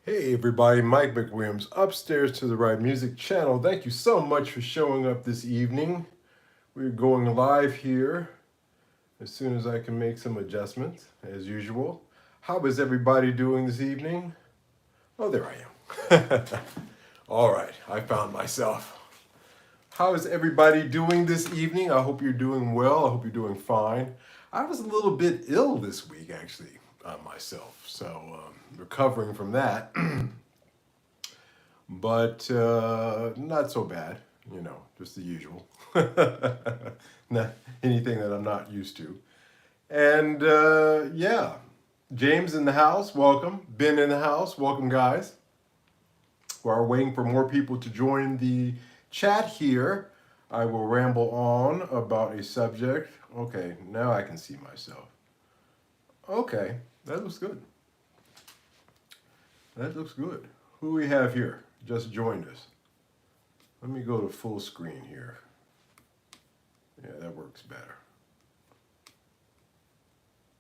Hey everybody, Mike McWilliams, upstairs to the right music channel. Thank you so much for showing up this evening. We're going live here as soon as I can make some adjustments, as usual. How is everybody doing this evening? Oh, there I am. All right, I found myself. How is everybody doing this evening? I hope you're doing well. I hope you're doing fine. I was a little bit ill this week, actually, myself, so recovering from that. But not so bad, just the usual. Not anything that I'm not used to. And yeah, James in the house, welcome. Ben in the house, welcome, guys. While we're waiting for more people to join the chat here, I will ramble on about a subject. Okay, now I can see myself. Okay, that looks good. That looks good. Who we have here? Just joined us. Let me go to full screen here. Yeah, that works better.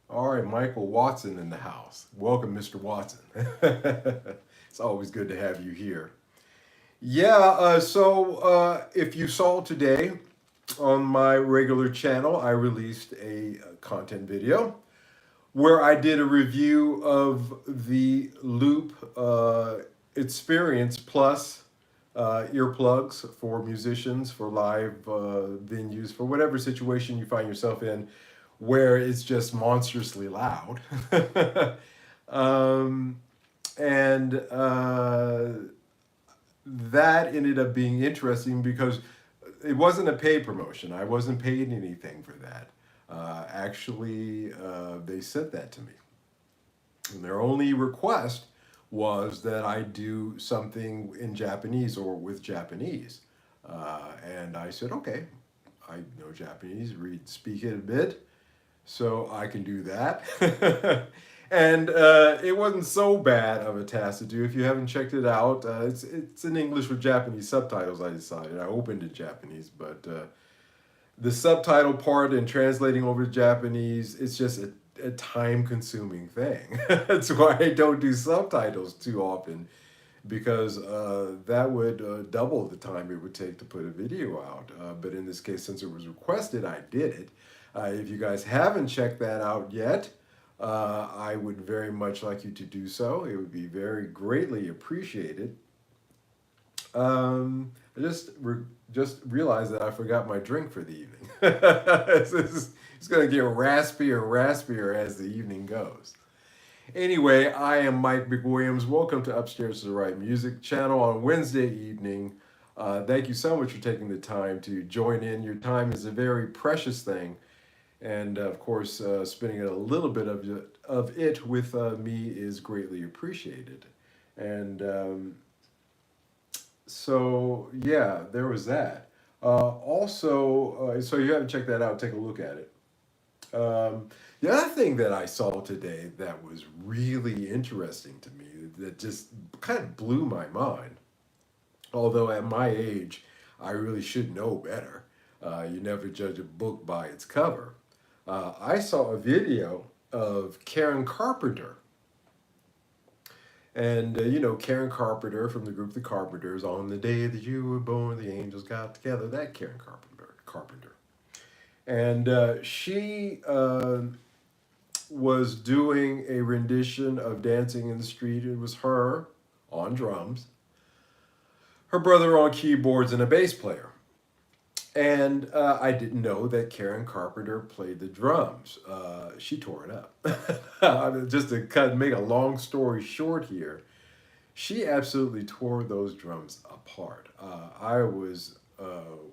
All right, Michael Watson in the house. Welcome, Mr. Watson. It's always good to have you here. Yeah, so if you saw today on my regular channel, I released a content video where I did a review of the Loop Experience Plus earplugs for musicians, for live venues, for whatever situation you find yourself in where it's just monstrously loud. um, and that ended up being interesting because it wasn't a paid promotion. I wasn't paid anything for that. Actually, they sent that to me. And their only request was that I do something in Japanese or with Japanese. And I said, okay, I know Japanese, speak it a bit, so I can do that. And it wasn't so bad of a task to do. If you haven't checked it out, it's in English with Japanese subtitles, I decided. I opened in Japanese, but the subtitle part and translating over to Japanese, it's just a time-consuming thing. That's why I don't do subtitles too often, because that would double the time it would take to put a video out. But in this case, since it was requested, I did it. If you guys haven't checked that out yet, I would very much like you to do so. It would be very greatly appreciated. I just realized that I forgot my drink for the evening. It's going to get raspier and raspier as the evening goes. Anyway, I am Mike McWilliams. Welcome to Upstairs to the Right Music channel on Wednesday evening. Thank you so much for taking the time to join in. Your time is a very precious thing. And of course, spending a little bit of it with me is greatly appreciated. And so, yeah, there was that. Also, so you haven't checked that out, take a look at it. The other thing that I saw today that was really interesting to me, that just kind of blew my mind, although at my age, I really should know better. You never judge a book by its cover. I saw a video of Karen Carpenter. And, Karen Carpenter from the group The Carpenters, on the day that you were born, the angels got together, that Karen Carpenter. And she was doing a rendition of Dancing in the Street. It was her on drums, her brother on keyboards, and a bass player. And I didn't know that Karen Carpenter played the drums. She tore it up. Just to make a long story short here, she absolutely tore those drums apart. I was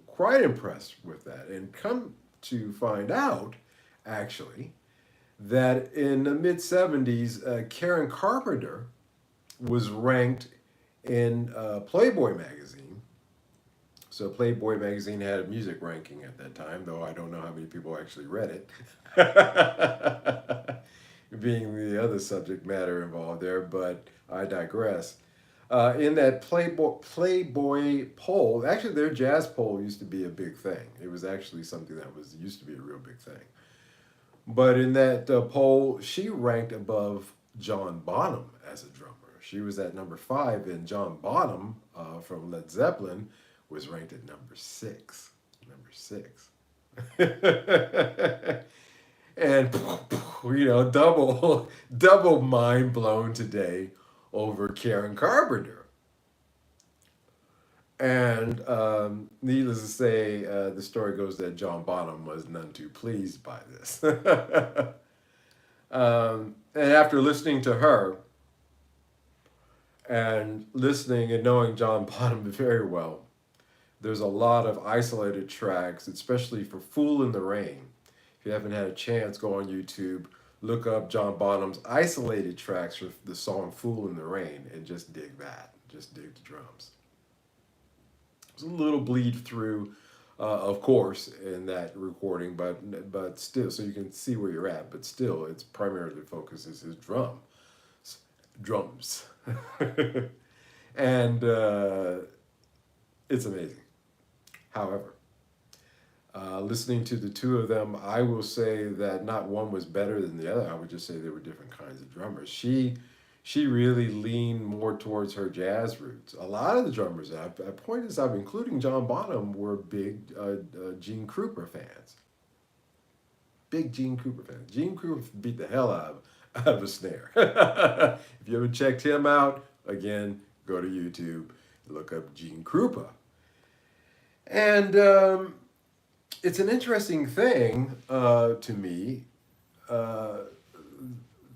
quite impressed with that, and come to find out, actually, that in the mid-70s, Karen Carpenter was ranked in Playboy magazine. So Playboy magazine had a music ranking at that time, though I don't know how many people actually read it. Being the other subject matter involved there, but I digress. In that Playboy poll, actually their jazz poll used to be a big thing. It was actually something that used to be a real big thing. But in that poll, she ranked above John Bonham as a drummer. She was at number 5, and John Bonham from Led Zeppelin was ranked at number 6. Number 6. And double mind blown today over Karen Carpenter. And needless to say, the story goes that John Bonham was none too pleased by this. And after listening to her and listening and knowing John Bonham very well, there's a lot of isolated tracks, especially for Fool in the Rain. If you haven't had a chance, go on YouTube, look up John Bonham's isolated tracks for the song Fool in the Rain, and just dig that. Just dig the drums. There's a little bleed through, of course, in that recording, but still, so you can see where you're at, but still, its primarily focuses is drums. And it's amazing. However, listening to the two of them, I will say that not one was better than the other. I would just say they were different kinds of drummers. She really leaned more towards her jazz roots. A lot of the drummers, I pointed this out, including John Bonham, were big Gene Krupa fans. Big Gene Krupa fans. Gene Krupa beat the hell out of a snare. If you haven't checked him out, again, go to YouTube, look up Gene Krupa. And it's an interesting thing to me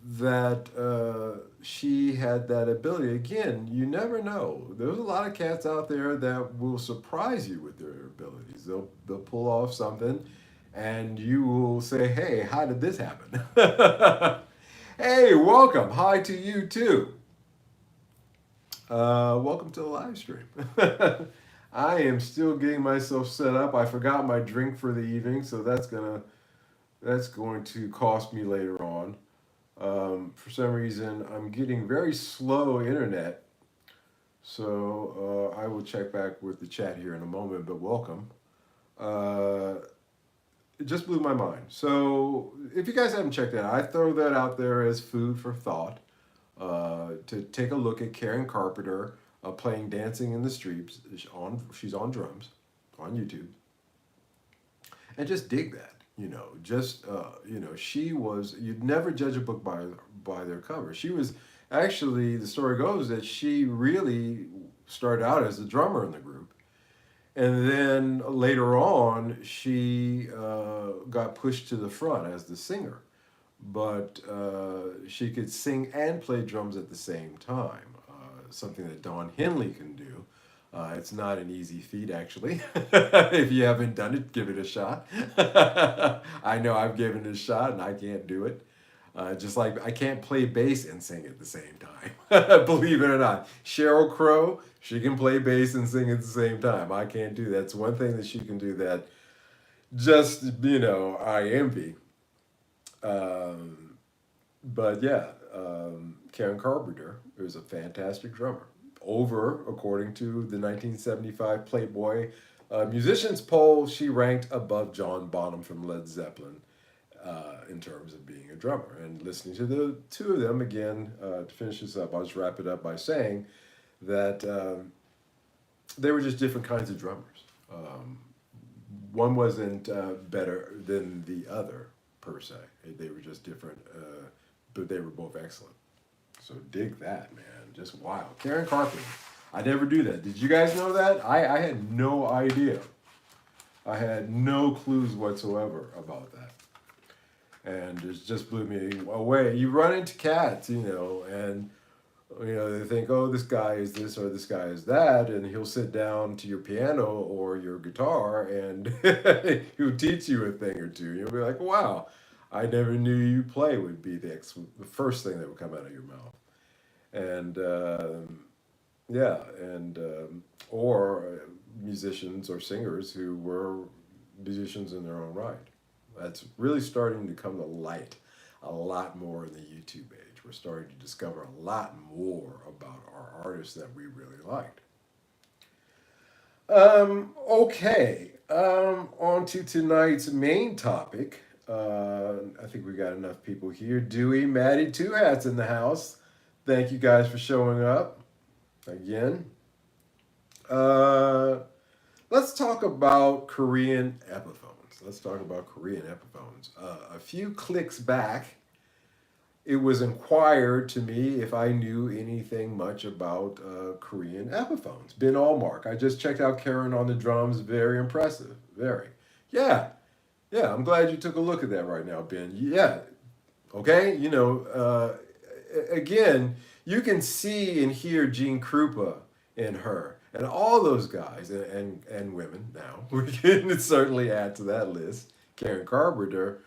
that she had that ability. Again, you never know. There's a lot of cats out there that will surprise you with their abilities. They'll pull off something, and you will say, "Hey, how did this happen?" Hey, welcome. Hi to you too. Welcome to the live stream. I am still getting myself set up. I forgot my drink for the evening, so that's going to cost me later on. For some reason, I'm getting very slow internet, so I will check back with the chat here in a moment. But welcome. It just blew my mind. So if you guys haven't checked that out, I throw that out there as food for thought. To take a look at Karen Carpenter playing "Dancing in the Streets." She's on drums on YouTube, and just dig that. She was. You'd never judge a book by their cover. She was actually. The story goes that she really started out as a drummer in the group, and then later on she got pushed to the front as the singer. But she could sing and play drums at the same time, something that Don Henley can do. It's not an easy feat, actually. If you haven't done it, give it a shot. I know I've given it a shot and I can't do it. Just like I can't play bass and sing at the same time. Believe it or not. Sheryl Crow, she can play bass and sing at the same time. I can't do that. It's one thing that she can do that just, I envy. But yeah, Karen Carpenter is a fantastic drummer. According to the 1975 Playboy musicians poll, she ranked above John Bonham from Led Zeppelin in terms of being a drummer. And listening to the two of them again, to finish this up, I'll just wrap it up by saying that they were just different kinds of drummers. One wasn't better than the other, per se. They were just different, but they were both excellent. So dig that, man. Just wow. Karen Carpenter. I never do that. Did you guys know that? I had no idea. I had no clues whatsoever about that. And it just blew me away. You run into cats, and they think, oh, this guy is this or this guy is that, and he'll sit down to your piano or your guitar and he'll teach you a thing or two. You'll be like, wow, I never knew you play would be the first thing that would come out of your mouth. And or musicians or singers who were musicians in their own right. That's really starting to come to light a lot more in the YouTube age. We're starting to discover a lot more about our artists that we really liked. Okay, on to tonight's main topic. I think we got enough people here. Dewey, Maddie, Two Hats in the house. Thank you guys for showing up again. Uh, let's talk about Korean Epiphones. Let's talk about Korean Epiphones. A few clicks back, it was inquired to me if I knew anything much about Korean Epiphones. Ben Allmark. I just checked out Karen on the drums. Very impressive. Very. Yeah. Yeah. I'm glad you took a look at that right now, Ben. Yeah. Okay. Again, you can see and hear Gene Krupa in her. And all those guys and women now, we can certainly add to that list. Karen Carpenter,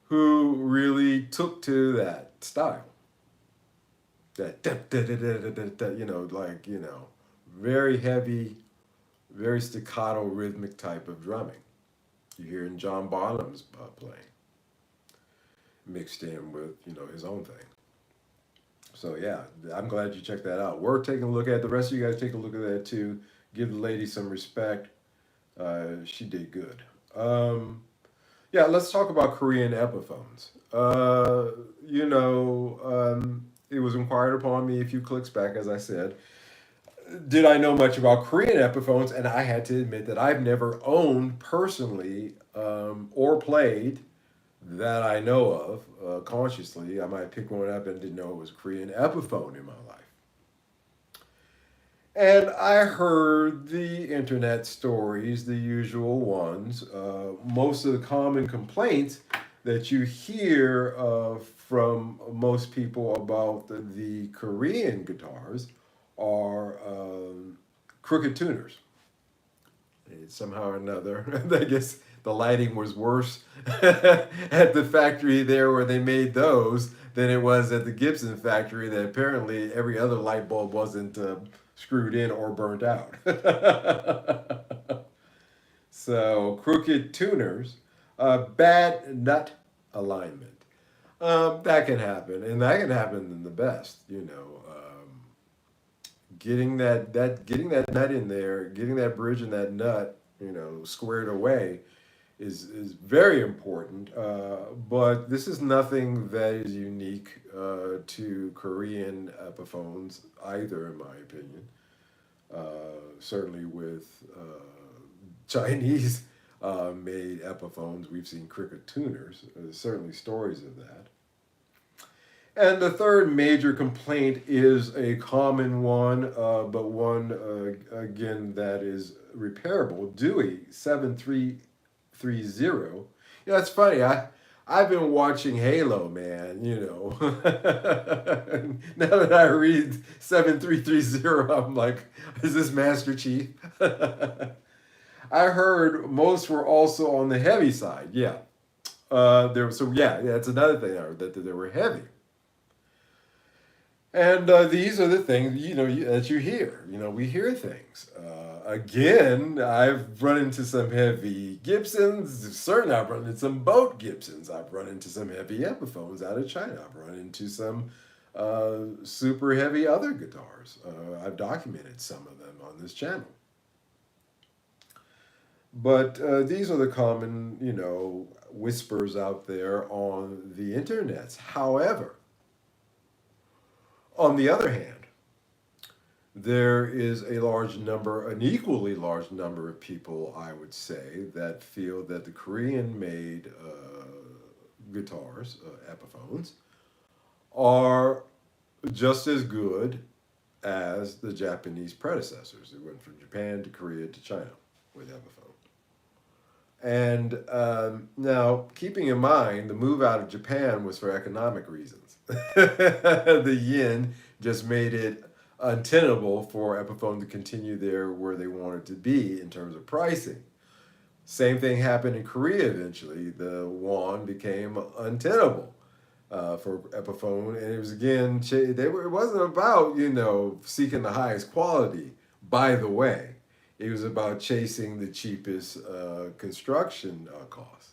who really took to that style. That very heavy, very staccato rhythmic type of drumming. You hear in John Bonham's playing, mixed in with his own thing. So yeah, I'm glad you checked that out. We're taking a look at the rest of you guys. Take a look at that too. Give the lady some respect. She did good. Yeah, let's talk about Korean Epiphones. It was inquired upon me a few clicks back, as I said. Did I know much about Korean Epiphones? And I had to admit that I've never owned personally or played that I know of consciously. I might pick one up and didn't know it was a Korean Epiphone in my life. And I heard the internet stories, the usual ones. Most of the common complaints that you hear from most people about the Korean guitars are crooked tuners. Somehow or another, I guess the lighting was worse at the factory there where they made those than it was at the Gibson factory that apparently every other light bulb wasn't screwed in or burnt out. So crooked tuners, bad nut alignment. That can happen, and that can happen in the best. Getting that nut in there, getting that bridge and that nut, squared away, is very important. But this is nothing that is unique to Korean Epiphones either, in my opinion. Certainly with Chinese made Epiphones, we've seen crooked tuners. There's certainly stories of that. And the third major complaint is a common one, but one, again, that is repairable. Dewey 7330. It's funny. I've been watching Halo, man, Now that I read 7330, I'm like, is this Master Chief? I heard most were also on the heavy side. Yeah. That's another thing I heard, that they were heavy. And these are the things that you hear. We hear things. Again, I've run into some heavy Gibsons. Certainly, I've run into some boat Gibsons. I've run into some heavy Epiphones out of China. I've run into some super heavy other guitars. I've documented some of them on this channel. But these are the common, whispers out there on the internets. However, on the other hand, there is an equally large number of people, I would say, that feel that the Korean-made guitars, Epiphones, are just as good as the Japanese predecessors. It went from Japan to Korea to China with Epiphone. And now, keeping in mind, the move out of Japan was for economic reasons. The yen just made it untenable for Epiphone to continue there where they wanted to be in terms of pricing. Same thing happened in Korea eventually. The won became untenable for Epiphone, and it was again, it wasn't about, seeking the highest quality, by the way. It was about chasing the cheapest construction costs.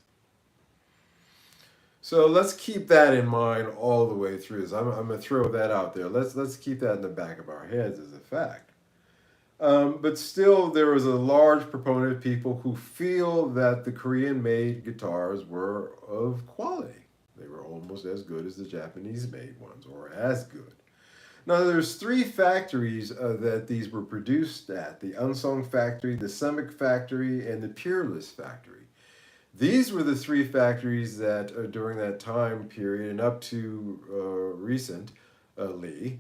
So let's keep that in mind all the way through. So I'm going to throw that out there. Let's keep that in the back of our heads as a fact. But still, there was a large proponent of people who feel that the Korean-made guitars were of quality. They were almost as good as the Japanese-made ones, or as good. Now, there's three factories that these were produced at: the Unsung factory, the Semic factory, and the Peerless factory. These were the three factories that, during that time period and up to recently,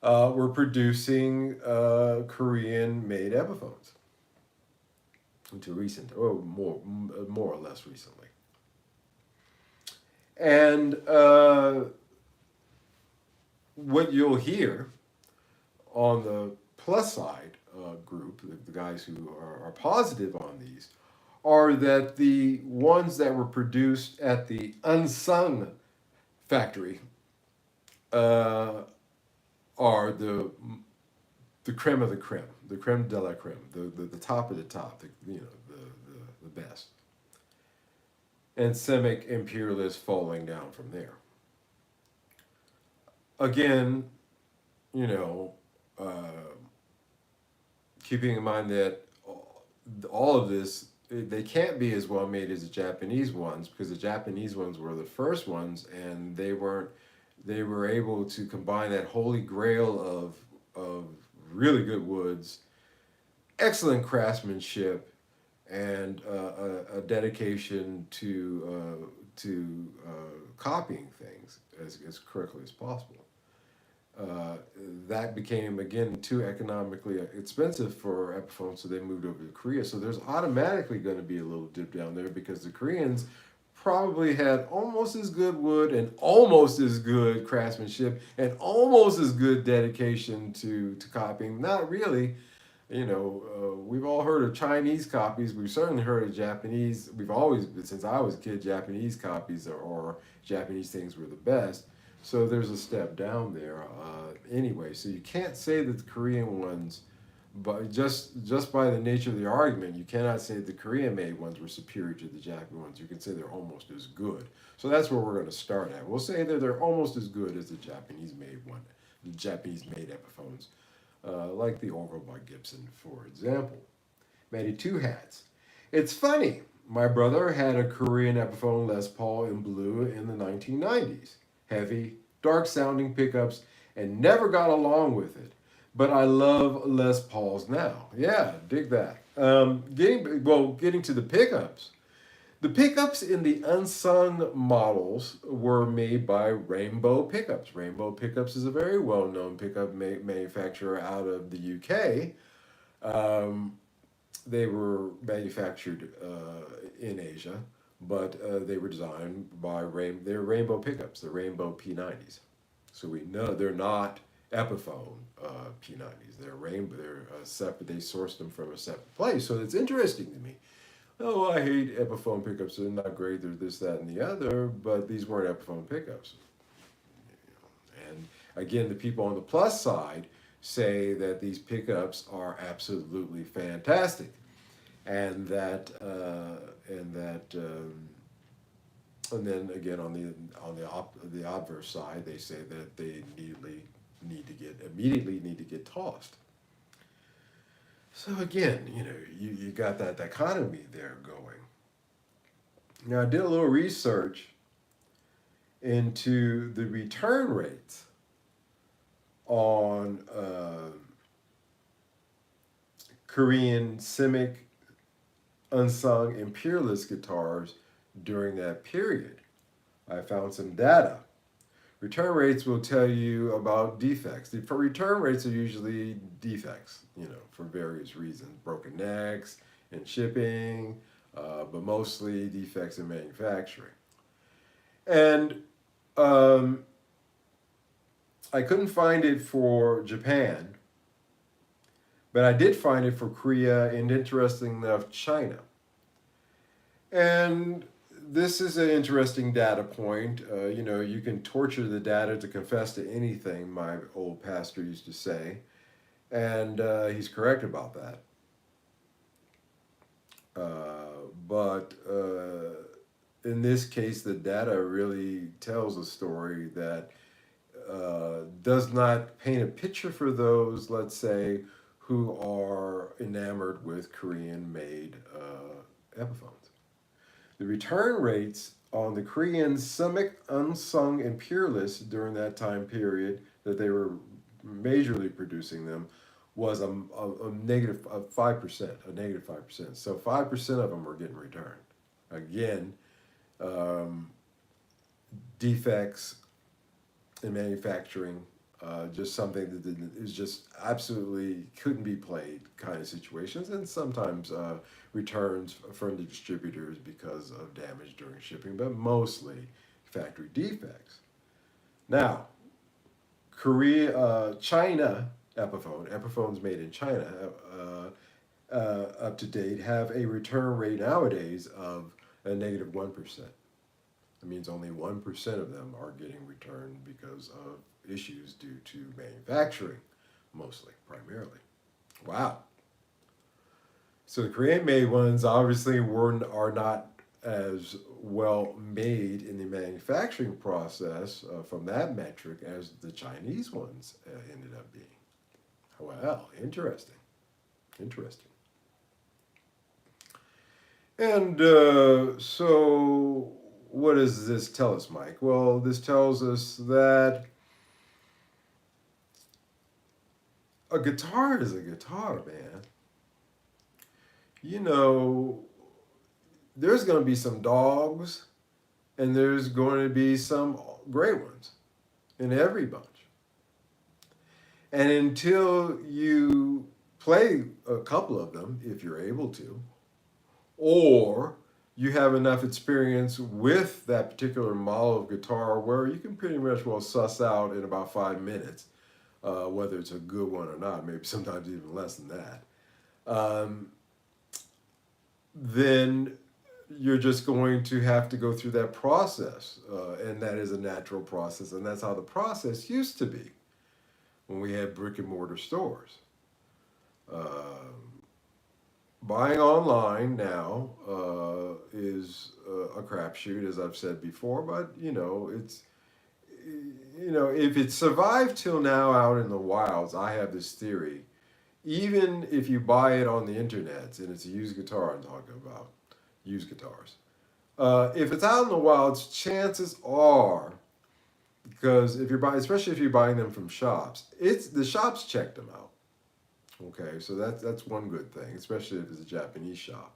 were producing Korean-made Epiphones. Until recent, or more or less recently. And what you'll hear on the plus side group, the guys who are positive on these, are that the ones that were produced at the Unsung factory uh, are the creme of the creme de la creme, the top of the top, the best. And Semic imperialists falling down from there. Again, you know, uh, keeping in mind that all of this, they can't be as well made as the Japanese ones, because the Japanese ones were the first ones, and they were able to combine that holy grail of really good woods, excellent craftsmanship, and a dedication to copying things as correctly as possible. Uh, that became again too economically expensive for Epiphones, so they moved over to Korea. So there's automatically going to be a little dip down there, because the Koreans probably had almost as good wood and almost as good craftsmanship and almost as good dedication to copying. Not really. We've all heard of Chinese copies. We've certainly heard of Japanese. We've always, since I was a kid, Japanese copies or Japanese things were the best. So there's a step down there anyway. So you can't say that the Korean ones, but just by the nature of the argument, you cannot say the Korean made ones were superior to the Japanese ones. You can say they're almost as good. So that's where we're going to start at. We'll say that they're almost as good as the Japanese made one, the Japanese made Epiphones, like the Orville by Gibson, for example. Matty Two Hats. It's funny. My brother had a Korean Epiphone Les Paul in blue in the 1990s. Heavy, dark sounding pickups, and never got along with it. But I love Les Pauls now. Yeah, dig that. Getting to the pickups. The pickups in the Unsung models were made by Rainbow Pickups. Rainbow Pickups is a very well-known pickup manufacturer out of the UK. Um, they were manufactured in Asia, but they were designed by they're Rainbow Pickups, the Rainbow P90s. So we know they're not Epiphone P90s. They're Rainbow. They're separate. They sourced them from a separate place. So it's interesting to me. Oh, I hate Epiphone pickups. They're not great. They're this, that, and the other. But these weren't Epiphone pickups. And again, the people on the plus side say that these pickups are absolutely fantastic, and and then again the obverse side, they say that they immediately need to get tossed. So again, you got that dichotomy there going. Now I did a little research into the return rates on Korean Simic, Unsung, and Peerless guitars during that period. I found some data. Return rates will tell you about defects. The return rates are usually defects, for various reasons, broken necks and shipping, but mostly defects in manufacturing. And I couldn't find it for Japan, but I did find it for Korea and, interesting enough, China. And this is an interesting data point. You can torture the data to confess to anything, my old pastor used to say. And he's correct about that. But in this case, the data really tells a story that does not paint a picture for those, let's say, who are enamored with Korean-made Epiphones. The return rates on the Korean Simic, Unsung, and Peerless during that time period that they were majorly producing them was a negative of 5%, a negative 5%. So 5% of them were getting returned. Again, um, defects in manufacturing, just something that is just absolutely couldn't be played kind of situations, and sometimes returns from the distributors because of damage during shipping, but mostly factory defects. Now, China Epiphones made in China, up to date, have a return rate nowadays of a negative 1%. It means only 1% of them are getting returned because of issues due to manufacturing, mostly, primarily. Wow. So the Korean made ones obviously are not as well made in the manufacturing process from that metric as the Chinese ones ended up being. Well, interesting. Interesting. And so, what does this tell us, Mike? Well, this tells us that a guitar is a guitar, man. You know, there's going to be some dogs and there's going to be some great ones in every bunch. And until you play a couple of them, if you're able to, or you have enough experience with that particular model of guitar where you can pretty much well suss out in about 5 minutes whether it's a good one or not, maybe sometimes even less than that, um, then you're just going to have to go through that process. And that is a natural process. And that's how the process used to be when we had brick and mortar stores. Buying online now is a crapshoot, as I've said before, but if it survived till now out in the wilds, I have this theory. Even if you buy it on the internet, and it's a used guitar I'm talking about, used guitars. If it's out in the wilds, chances are, because if you're buying, especially if you're buying them from shops, it's the shops check them out. Okay, so that's one good thing, especially if it's a Japanese shop.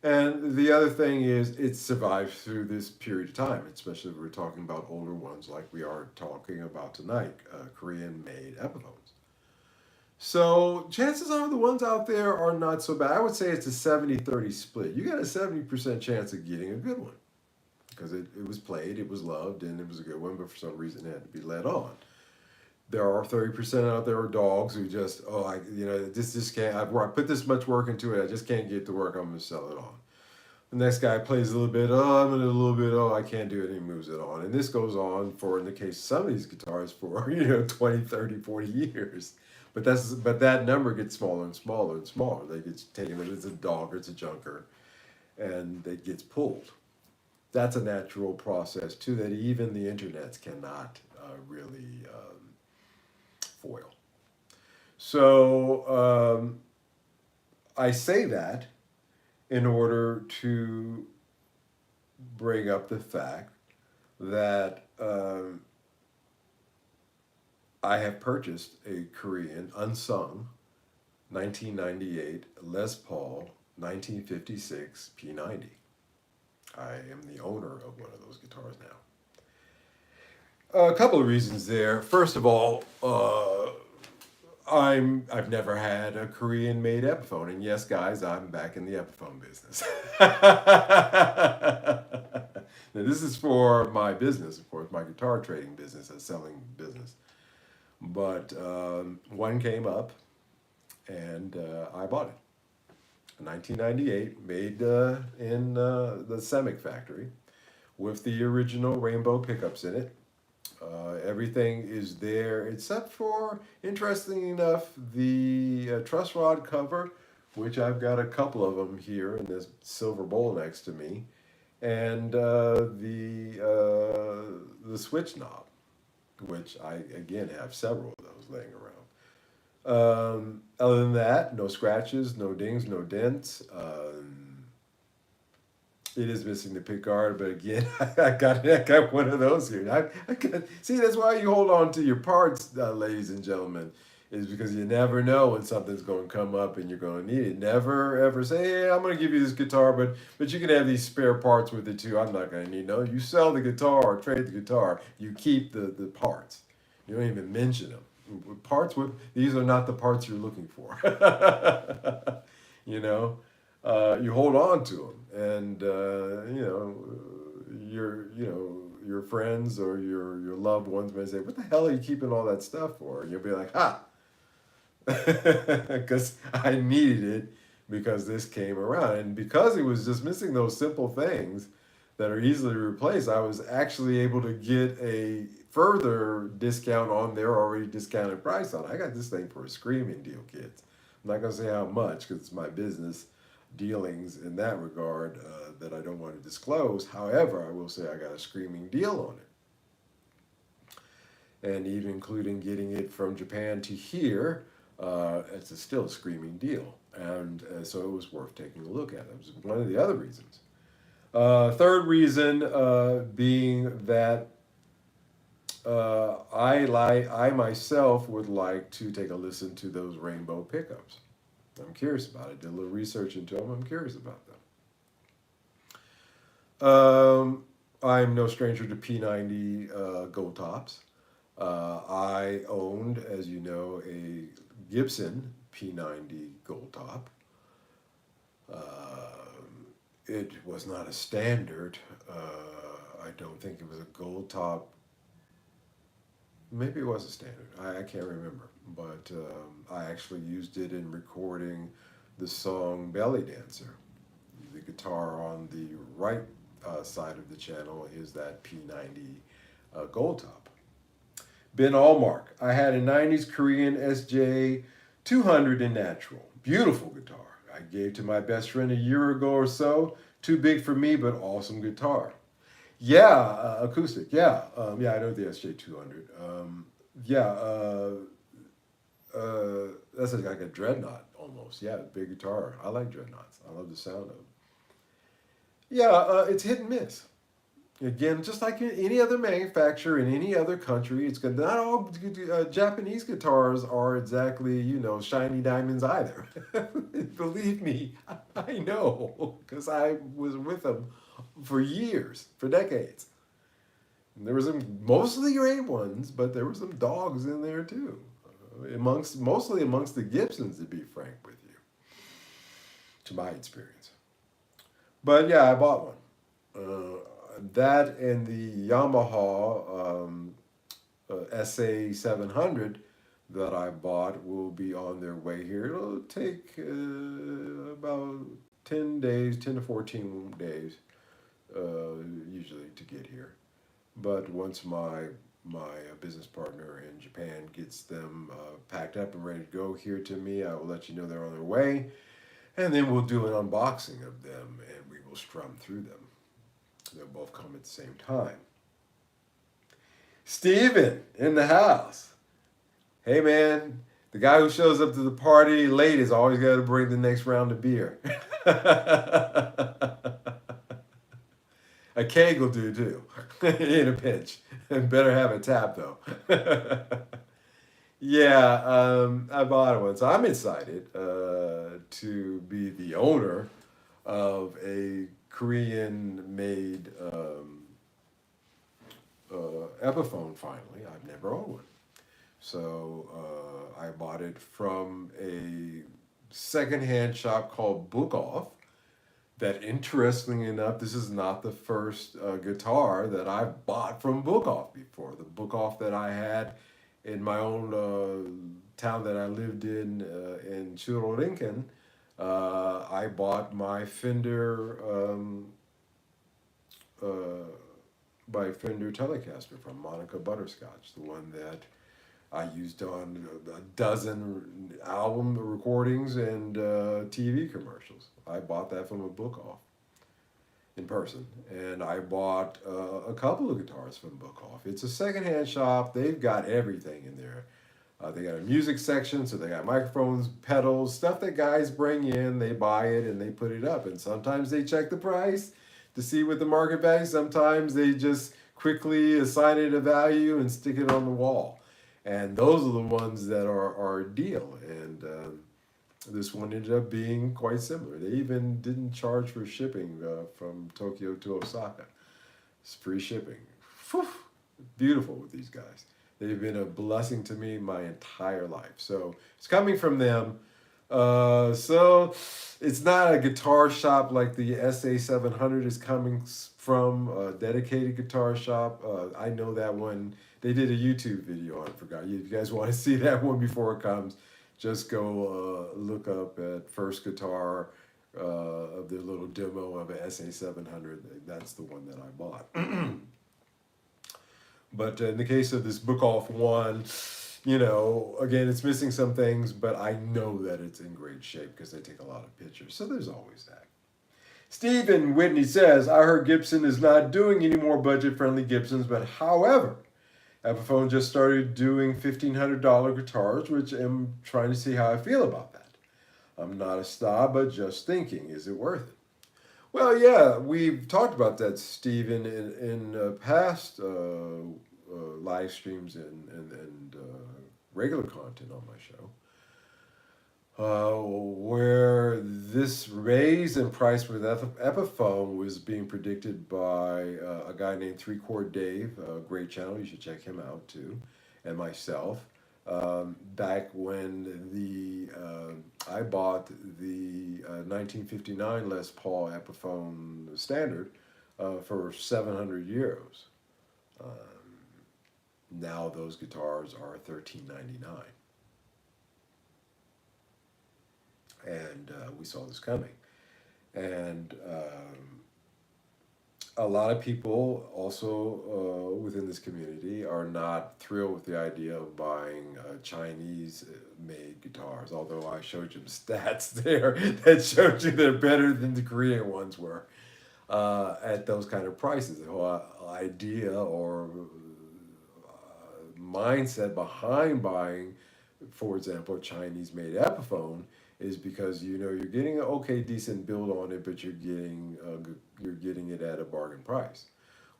And the other thing is it survived through this period of time, especially if we're talking about older ones like we are talking about tonight, Korean made Epiphones. So chances are the ones out there are not so bad. I would say it's a 70-30 split. You got a 70% chance of getting a good one because it was played, it was loved, and it was a good one, but for some reason it had to be let on. There are 30% out there are dogs who just, this just can't, I put this much work into it, I just can't get to work, I'm going to sell it on. The next guy plays a little bit, I'm in a little bit, I can't do it, and he moves it on. And this goes on for, in the case of some of these guitars, for, 20, 30, 40 years. But that number gets smaller and smaller and smaller. They get taken as a dog or it's a junker, and it gets pulled. That's a natural process too that even the internets cannot really foil. So I say that in order to bring up the fact that I have purchased a Korean unsung 1998 Les Paul 1956 P90. I am the owner of one of those guitars now. A couple of reasons there. First of all, I've never had a Korean made Epiphone, and yes, guys, I'm back in the Epiphone business. Now, this is for my business, of course, my guitar trading business, a selling business. But one came up, and I bought it. 1998, made in the Semic factory, with the original rainbow pickups in it. Everything is there except for, interesting enough, the truss rod cover, which I've got a couple of them here in this silver bowl next to me, and the switch knob, which I again have several of those laying around. Other than that, no scratches, no dings, no dents. It is missing the pick guard, but again, I got one of those here. See, that's why you hold on to your parts, ladies and gentlemen, is because you never know when something's going to come up and you're going to need it. Never ever say, "Hey, I'm going to give you this guitar, but you can have these spare parts with it too. I'm not going to need." No, you sell the guitar or trade the guitar. You keep the parts. You don't even mention them. Parts with these are not the parts you're looking for. you know you hold on to them, and your friends or your loved ones may say, "What the hell are you keeping all that stuff for?" And you'll be like, "Ha, because I needed it because this came around, and because it was just missing those simple things that are easily replaced. I was actually able to get a further discount on their already discounted price on it. I got this thing for a screaming deal, kids. I'm not gonna say how much because it's my business dealings in that regard that I don't want to disclose. However, I will say I got a screaming deal on it, and even including getting it from Japan to here, it's still a screaming deal, and so it was worth taking a look at. It was one of the other reasons. Third reason being that I myself would like to take a listen to those rainbow pickups. I'm curious about it. Did a little research into them. I'm curious about them. I'm no stranger to P90 gold tops. I owned, as you know, a Gibson P90 gold top. It was not a standard. I don't think it was a gold top. Maybe it was a standard. I can't remember. But I actually used it in recording the song Belly Dancer. The guitar on the right side of the channel is that P90 gold top. Ben Allmark. I had a 90s Korean SJ 200 in natural. Beautiful guitar. I gave to my best friend a year ago or so. Too big for me, but awesome guitar. Yeah, acoustic. Yeah, yeah. I know the SJ200. That's like a dreadnought almost. Yeah, big guitar. I like dreadnoughts. I love the sound of them. Yeah, it's hit and miss. Again, just like any other manufacturer in any other country, it's good. Not all Japanese guitars are exactly, shiny diamonds either. Believe me, I know, because I was with them for years, for decades. And there were some mostly great ones, but there were some dogs in there too. Mostly amongst the Gibsons, to be frank with you, to my experience. But yeah, I bought one. That and the Yamaha SA 700 that I bought will be on their way here. It'll take about 10 days, 10 to 14 days, usually to get here. But once my business partner in Japan gets them packed up and ready to go here to me, I will let you know they're on their way. And then we'll do an unboxing of them and we will strum through them. They'll both come at the same time. Steven in the house. Hey man, the guy who shows up to the party late has always got to bring the next round of beer. A keg will do too, in a pinch. And better have a tap though. Yeah, I bought one, so I'm excited to be the owner of a Korean-made Epiphone. Finally, I've never owned one, so I bought it from a secondhand shop called Book Off. That, interestingly enough, this is not the first guitar that I've bought from Book Off before. The Book Off that I had in my own town that I lived in Churorinken, I bought my Fender Telecaster from Monica Butterscotch, the one that I used on a dozen album recordings and TV commercials. I bought that from a Book Off in person, and I bought a couple of guitars from Book Off. It's a secondhand shop. They've got everything in there. They got a music section, so they got microphones, pedals, stuff that guys bring in. They buy it and they put it up, and sometimes they check the price to see what the market value. Sometimes they just quickly assign it a value and stick it on the wall. And those are the ones that are a deal. And this one ended up being quite similar. They even didn't charge for shipping from Tokyo to Osaka. It's free shipping. Whew, beautiful with these guys. They've been a blessing to me my entire life. So it's coming from them. So it's not a guitar shop like the SA700 is coming from, a dedicated guitar shop. I know that one. They did a YouTube video on it. Forgot. If you guys want to see that one before it comes, just go look up at First Guitar of their little demo of a SA700. That's the one that I bought. But in the case of this Book Off one, again, it's missing some things, but I know that it's in great shape because they take a lot of pictures. So there's always that. Stephen Whitney says, I heard Gibson is not doing any more budget-friendly Gibsons, but however, Epiphone just started doing $1,500 guitars, which I'm trying to see how I feel about that. I'm not a snob, but just thinking, is it worth it? Well, yeah, we've talked about that, Stephen, in past live streams and regular content on my show, where this raise in price with Epiphone was being predicted by a guy named 3-Chord Dave, a great channel, you should check him out too, and myself. Back when I bought the 1959 Les Paul Epiphone Standard for 700 euros. Now those guitars are $13.99, and we saw this coming. And a lot of people also within this community are not thrilled with the idea of buying Chinese-made guitars, although I showed you stats there that showed you they're better than the Korean ones were at those kind of prices. The whole idea or mindset behind buying, for example, a Chinese-made Epiphone is because you're getting an okay, decent build on it, but you're getting it at a bargain price.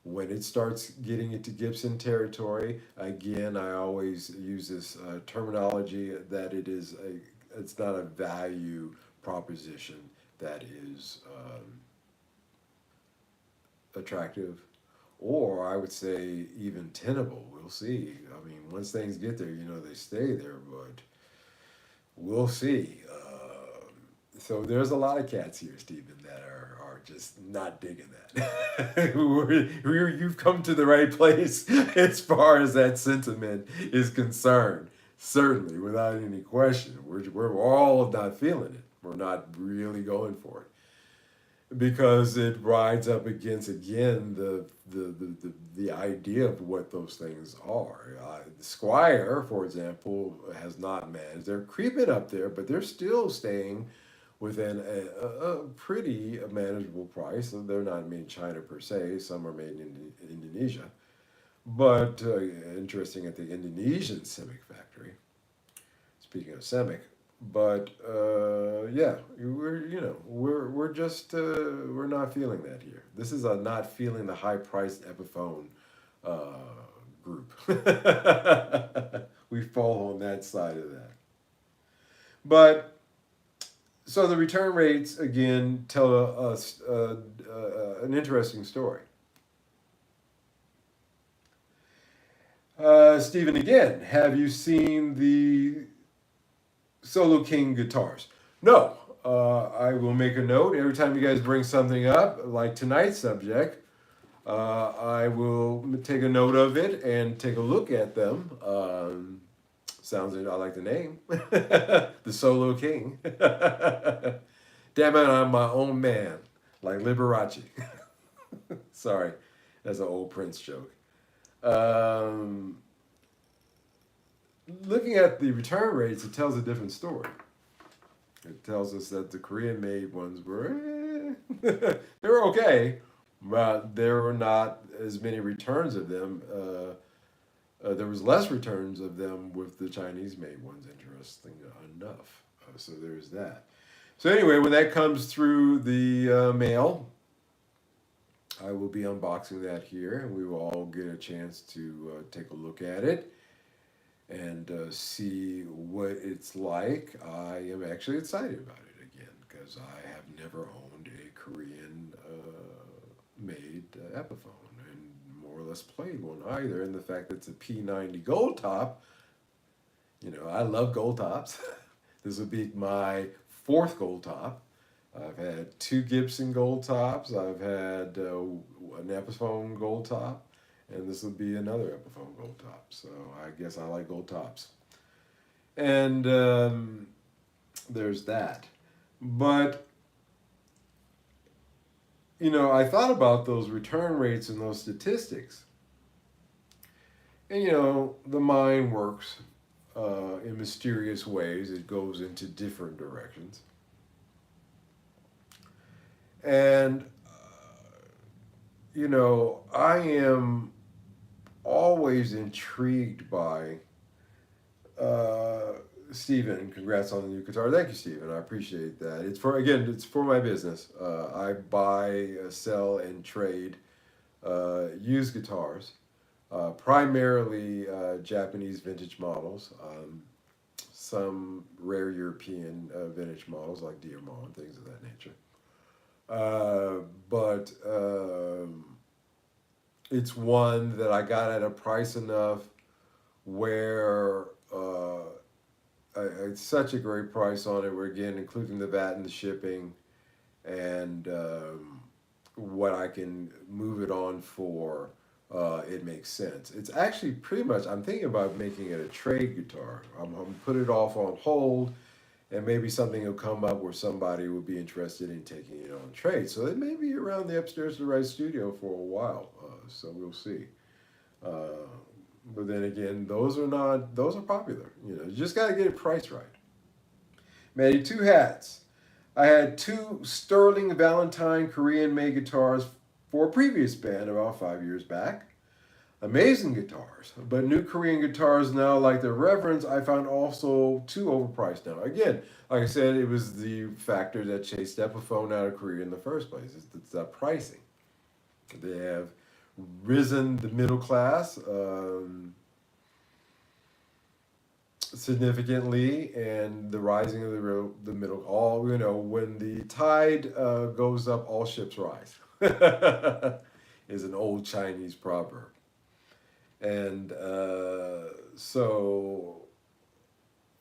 When it starts getting into Gibson territory, again, I always use this terminology that it's not a value proposition that is attractive, or I would say even tenable. We'll see. I mean, once things get there, they stay there, but we'll see. So there's a lot of cats here, Stephen, that are just not digging that. You've come to the right place as far as that sentiment is concerned. Certainly, without any question. We're all not feeling it. We're not really going for it. Because it rides up against, again, the idea of what those things are. Squire, for example, has not managed. They're creeping up there, but they're still staying within a pretty manageable price. They're not made in China per se. Some are made in Indonesia. But interesting at the Indonesian Semic factory. Speaking of Semic, but yeah, we're just we're not feeling that here. This is a not feeling the high priced Epiphone group. We fall on that side of that. But so the return rates again tell us an interesting story. Stephen, again, have you seen the Solo King guitars? No. I will make a note every time you guys bring something up, like tonight's subject. I will take a note of it and take a look at them. Sounds like I like the name, the Solo King. Damn it, I'm my own man, like Liberace. Sorry, that's an old Prince joke. Looking at the return rates, it tells a different story. It tells us that the Korean-made ones were, they were okay, but there were not as many returns of them. There was less returns of them with the Chinese-made ones, interesting enough. So there's that. So anyway, when that comes through the mail, I will be unboxing that here, and we will all get a chance to take a look at it and see what it's like. I am actually excited about it again because I have never owned a Korean made Epiphone and more or less played one either. And the fact that it's a P90 gold top, I love gold tops. This would be my fourth gold top. I've had two Gibson gold tops. I've had an Epiphone gold top, and this will be another Epiphone gold top. So I guess I like gold tops. And there's that. But, I thought about those return rates and those statistics. And, the mind works in mysterious ways, it goes into different directions. And, I am always intrigued by Stephen. Congrats on the new guitar. Thank you, Stephen. I appreciate that. It's for my business. I buy, sell, and trade used guitars, primarily Japanese vintage models, some rare European vintage models like Diamond and things of that nature. But it's one that I got at a price enough where it's such a great price on it. Where again, including the VAT and the shipping, and what I can move it on for, it makes sense. It's actually pretty much. I'm thinking about making it a trade guitar. I'm gonna put it off on hold, and maybe something will come up where somebody would be interested in taking it on trade. So it may be around the Upstairs to the Right studio for a while. So we'll see. But then again, those are popular. You just got to get it priced right. Made two hats. I had two Sterling Valentine Korean made guitars for a previous band about 5 years back. Amazing guitars, but new Korean guitars now, like the Reverends, I found also too overpriced now. Again, like I said, it was the factor that chased Epiphone out of Korea in the first place. It's that pricing. They have risen the middle class significantly, and the rising of the middle. When the tide goes up, all ships rise. Is an old Chinese proverb. And so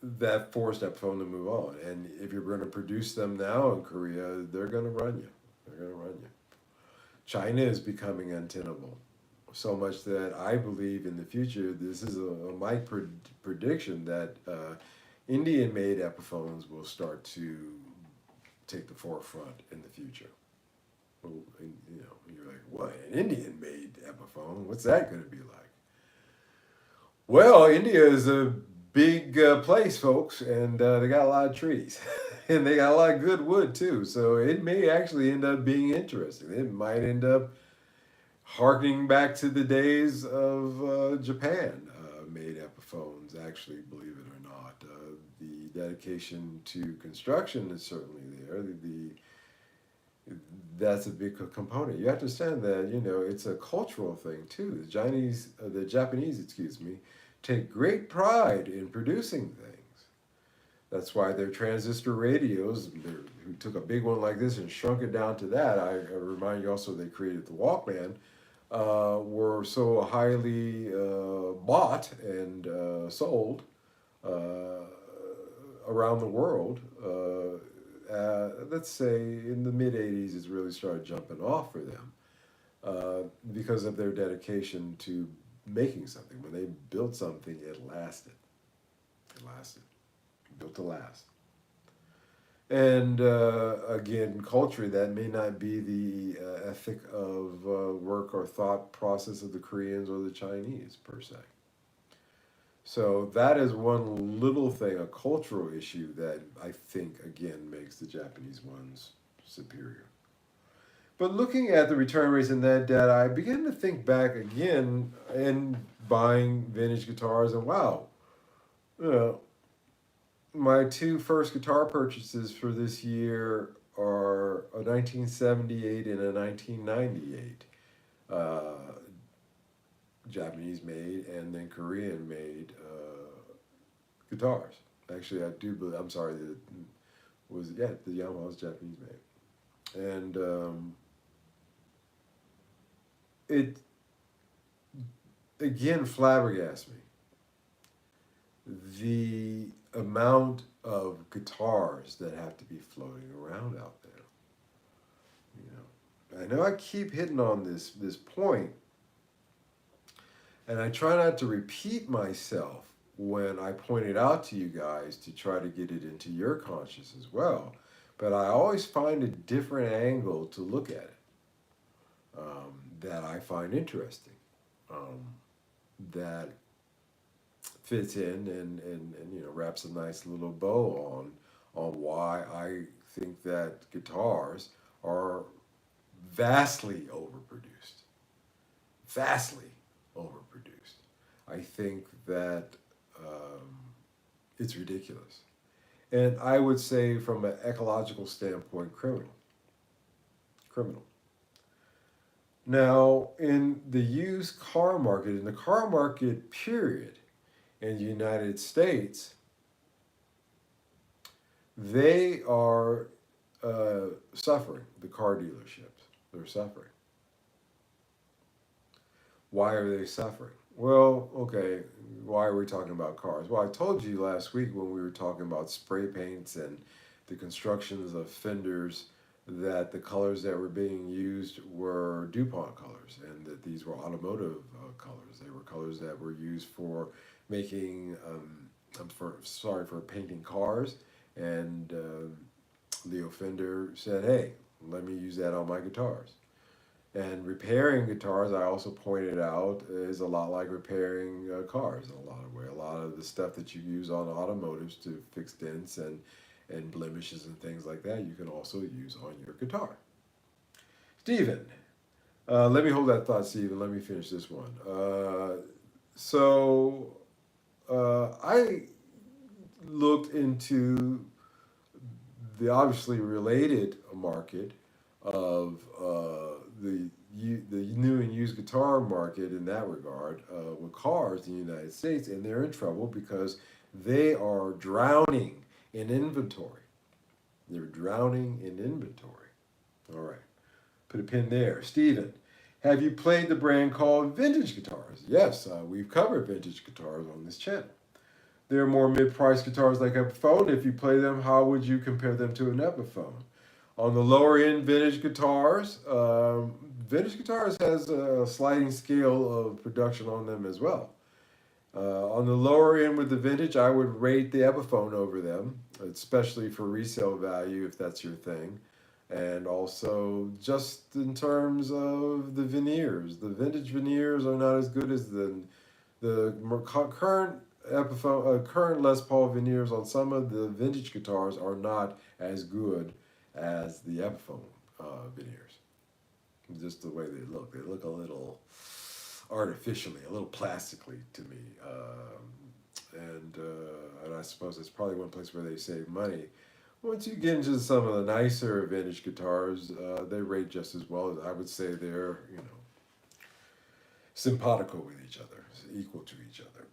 that forced Epiphone to move on. And if you're going to produce them now in Korea, they're going to run you. They're going to run you. China is becoming untenable. So much that I believe in the future, this is my prediction that Indian-made Epiphones will start to take the forefront in the future. Well, you're like, what, an Indian-made Epiphone? What's that going to be like? Well, India is a big place, folks, and they got a lot of trees. And they got a lot of good wood, too. So it may actually end up being interesting. It might end up harkening back to the days of Japan made Epiphones, actually, believe it or not. The dedication to construction is certainly there. That's a big component. You have to understand that, it's a cultural thing, too. The Japanese, take great pride in producing things. That's why their transistor radios, who took a big one like this and shrunk it down to that, I remind you also they created the Walkman, were so highly bought and sold around the world. Let's say in the mid-'80s, it's really started jumping off for them because of their dedication to making something. When they built something, it lasted. It lasted. Built to last. And again, culturally, that may not be the ethic of work or thought process of the Koreans or the Chinese, per se. So that is one little thing, a cultural issue that I think, again, makes the Japanese ones superior. But looking at the return rates in that data, I began to think back again and buying vintage guitars, and wow, my two first guitar purchases for this year are a 1978 and a 1998 Japanese made and then Korean made guitars. Actually, I do believe, I'm sorry, the Yamaha was Japanese made. And it again flabbergasted me. The amount of guitars that have to be floating around out there. You know, I know I keep hitting on this point, and I try not to repeat myself when I point it out to you guys to try to get it into your conscious as well. But I always find a different angle to look at it that I find interesting. That fits in and you know wraps a nice little bow on why I think that guitars are vastly overproduced. Vastly overproduced. I think that it's ridiculous. And I would say from an ecological standpoint, criminal. Criminal. Now, in the used car market, in the car market period in the United States, they are suffering, the car dealerships. They're suffering. Why are they suffering? Well, okay, why are we talking about cars? Well, I told you last week when we were talking about spray paints and the constructions of fenders that the colors that were being used were DuPont colors and that these were automotive colors. They were colors that were used for making, for painting cars. And Leo Fender said, hey, let me use that on my guitars. And repairing guitars, I also pointed out, is a lot like repairing cars in a lot of ways. A lot of the stuff that you use on automotives to fix dents and blemishes and things like that, you can also use on your guitar. Stephen, let me hold that thought, Stephen. Let me finish this one. I looked into the obviously related market of the new and used guitar market in that regard with cars in the United States, and they're in trouble because they are drowning in inventory. They're drowning in inventory. All right, put a pin there. Stephen, have you played the brand called Vintage Guitars? Yes, we've covered vintage guitars on this channel. They're more mid-priced guitars like Epiphone. If you play them, how would you compare them to an Epiphone? On the lower end vintage guitars has a sliding scale of production on them as well. On the lower end with the vintage, I would rate the Epiphone over them, especially for resale value if that's your thing. And also just in terms of the veneers. The vintage veneers are not as good as the current Epiphone, current Les Paul veneers on some of the vintage guitars are not as good as the Epiphone veneers. Just the way they look. They look a little artificially, a little plastically to me. And I suppose that's probably one place where they save money. Once you get into some of the nicer vintage guitars, they rate just as well. I would say they're, simpatico with each other, equal to each other.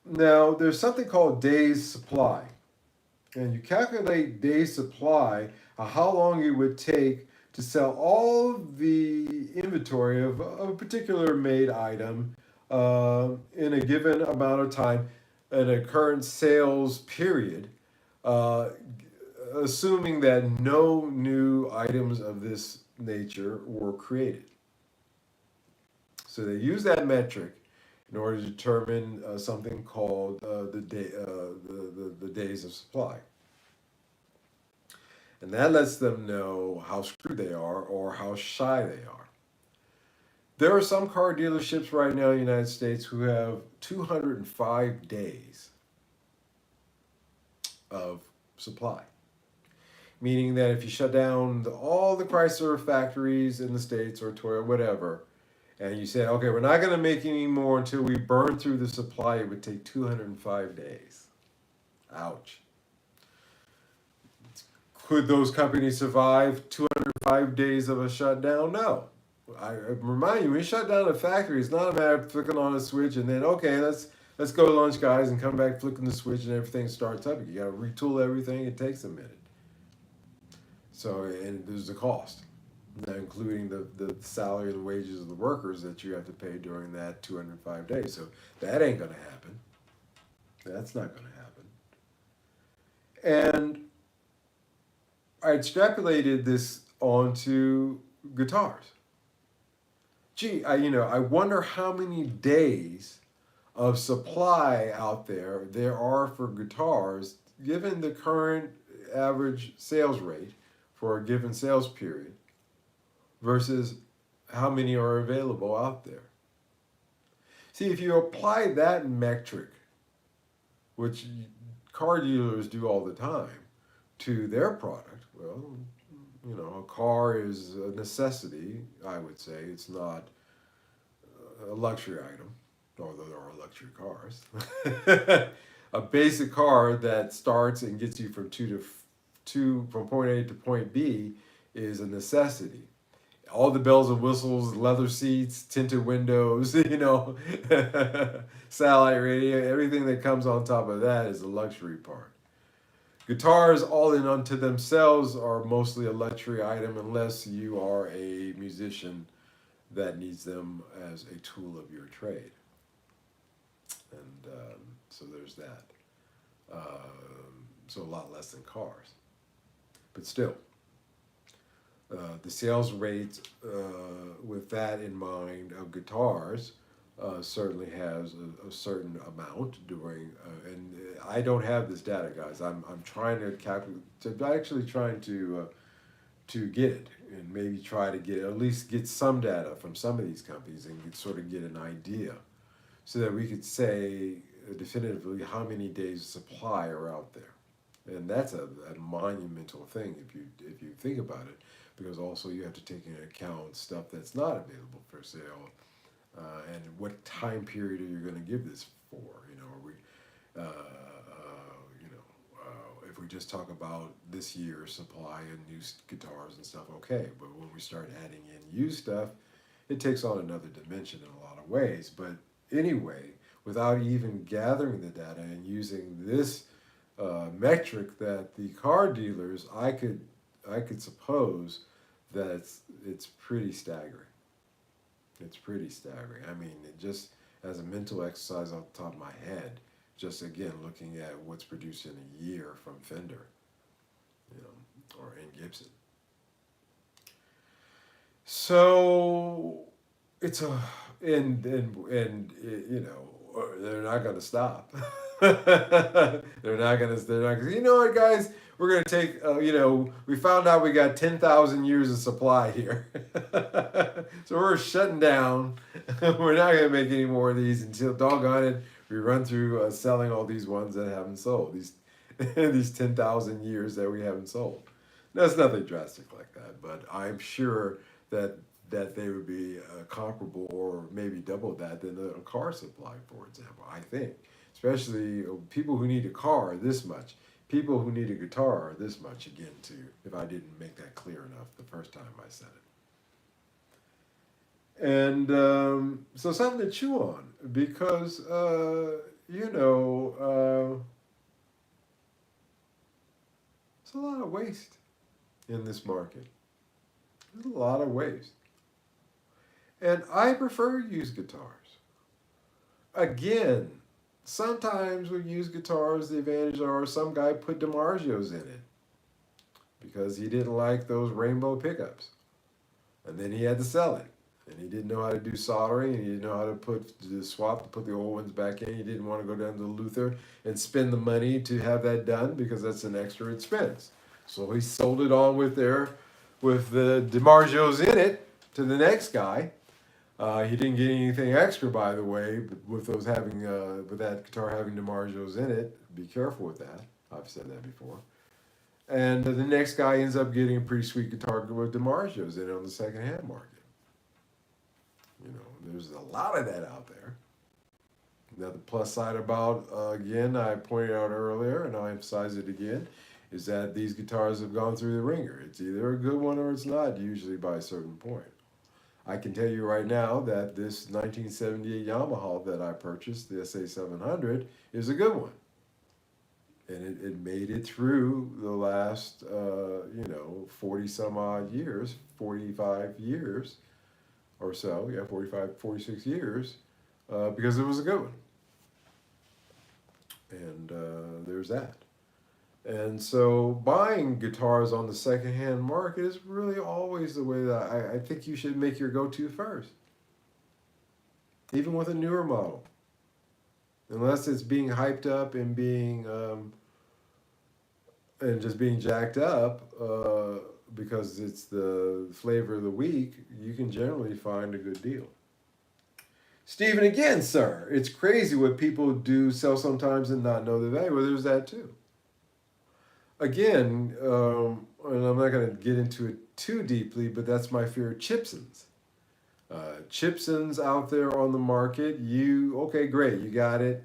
Now, there's something called days supply. And you calculate days supply, how long it would take to sell all the inventory of a particular made item in a given amount of time in a current sales period, assuming that no new items of this nature were created. So they use that metric in order to determine something called the days of supply. And that lets them know how screwed they are or how shy they are. There are some car dealerships right now in the United States who have 205 days of supply. Meaning that if you shut down all the Chrysler factories in the States or Toyota, whatever, and you say, okay, we're not going to make any more until we burn through the supply, it would take 205 days. Ouch. Could those companies survive 205 days of a shutdown? No. I remind you, when you shut down a factory, it's not a matter of flicking on a switch and then, okay, let's go to lunch, guys, and come back flicking the switch and everything starts up. You got to retool everything. It takes a minute. So, and there's a cost, not including the salary and wages of the workers that you have to pay during that 205 days. So that ain't going to happen. That's not going to happen. And I extrapolated this onto guitars. Gee, I wonder how many days of supply out there are for guitars, given the current average sales rate for a given sales period, versus how many are available out there. See, if you apply that metric, which car dealers do all the time, to their product, well, a car is a necessity, I would say. It's not a luxury item, although there are luxury cars. A basic car that starts and gets you from from point A to point B is a necessity. All the bells and whistles, leather seats, tinted windows, satellite radio, everything that comes on top of that is a luxury part. Guitars, all in unto themselves, are mostly a luxury item unless you are a musician that needs them as a tool of your trade. And so there's that. So a lot less than cars. But still, the sales rate with that in mind of guitars certainly has a certain amount during, and I don't have this data, guys. I'm trying to calculate, actually trying to get it, and maybe try to at least get some data from some of these companies and sort of get an idea, so that we could say definitively how many days of supply are out there. And that's a monumental thing if you think about it, because also you have to take into account stuff that's not available for sale. And what time period are you going to give this for? Are we, if we just talk about this year's supply and new guitars and stuff, okay. But when we start adding in used stuff, it takes on another dimension in a lot of ways. But anyway, without even gathering the data and using this metric that the car dealers, I could suppose that it's pretty staggering. It's pretty staggering. I mean, it just as a mental exercise off the top of my head, just again looking at what's produced in a year from Fender, or in Gibson. So it's they're not going to stop. They're not going to. You know what, guys? We're going to take. We found out we got 10,000 years of supply here, so we're shutting down. We're not going to make any more of these until, doggone it, we run through selling all these ones that haven't sold. These 10,000 years that we haven't sold. That's nothing drastic like that, but I'm sure that they would be comparable or maybe double that than a car supply, for example. I think, especially people who need a car this much, people who need a guitar this much, again, too, if I didn't make that clear enough the first time I said it. And so something to chew on, because, it's a lot of waste in this market. There's a lot of waste. And I prefer used guitars. Again, sometimes with used guitars, the advantage are some guy put DiMarzios in it because he didn't like those rainbow pickups. And then he had to sell it. And he didn't know how to do soldering, and he didn't know how to put the old ones back in. He didn't want to go down to Luther and spend the money to have that done because that's an extra expense. So he sold it on with the DiMarzios in it to the next guy. He didn't get anything extra, by the way, with that guitar having DiMarzios in it. Be careful with that. I've said that before. And the next guy ends up getting a pretty sweet guitar with DiMarzios in it on the secondhand market. There's a lot of that out there. Now, the plus side about, again, I pointed out earlier, and I'll emphasize it again, is that these guitars have gone through the ringer. It's either a good one or it's not, usually by a certain point. I can tell you right now that this 1978 Yamaha that I purchased, the SA700, is a good one. And it made it through the last, 40 some odd years, 45 years or so, yeah, 45, 46 years, because it was a good one. And there's that. And so buying guitars on the secondhand market is really always the way that I think you should make your go-to first. Even with a newer model. Unless it's being hyped up and being and just being jacked up because it's the flavor of the week, you can generally find a good deal. Stephen, again, sir, it's crazy what people do sell sometimes and not know the value. Well, there's that too. Again, and I'm not going to get into it too deeply, but that's my fear of Chipsons. Chipsons out there on the market, okay, great, you got it.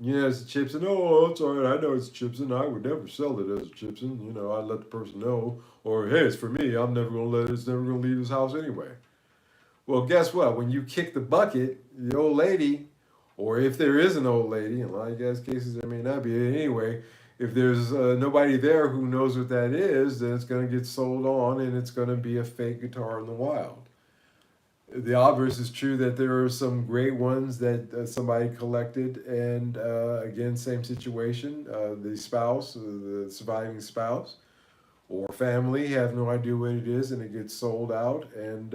You know it's a Chipson. Oh, it's all right. I know it's a Chipson. I would never sell it as a Chipson. I'd let the person know. Or, hey, it's for me. I'm never going to let it. It's never going to leave his house anyway. Well, guess what? When you kick the bucket, the old lady, or if there is an old lady, in a lot of guys' cases there may not be anyway, if there's nobody there who knows what that is, then it's going to get sold on and it's going to be a fake guitar in the wild. The obverse is true that there are some great ones that somebody collected, and again, same situation. The spouse, the surviving spouse, or family have no idea what it is, and it gets sold out, and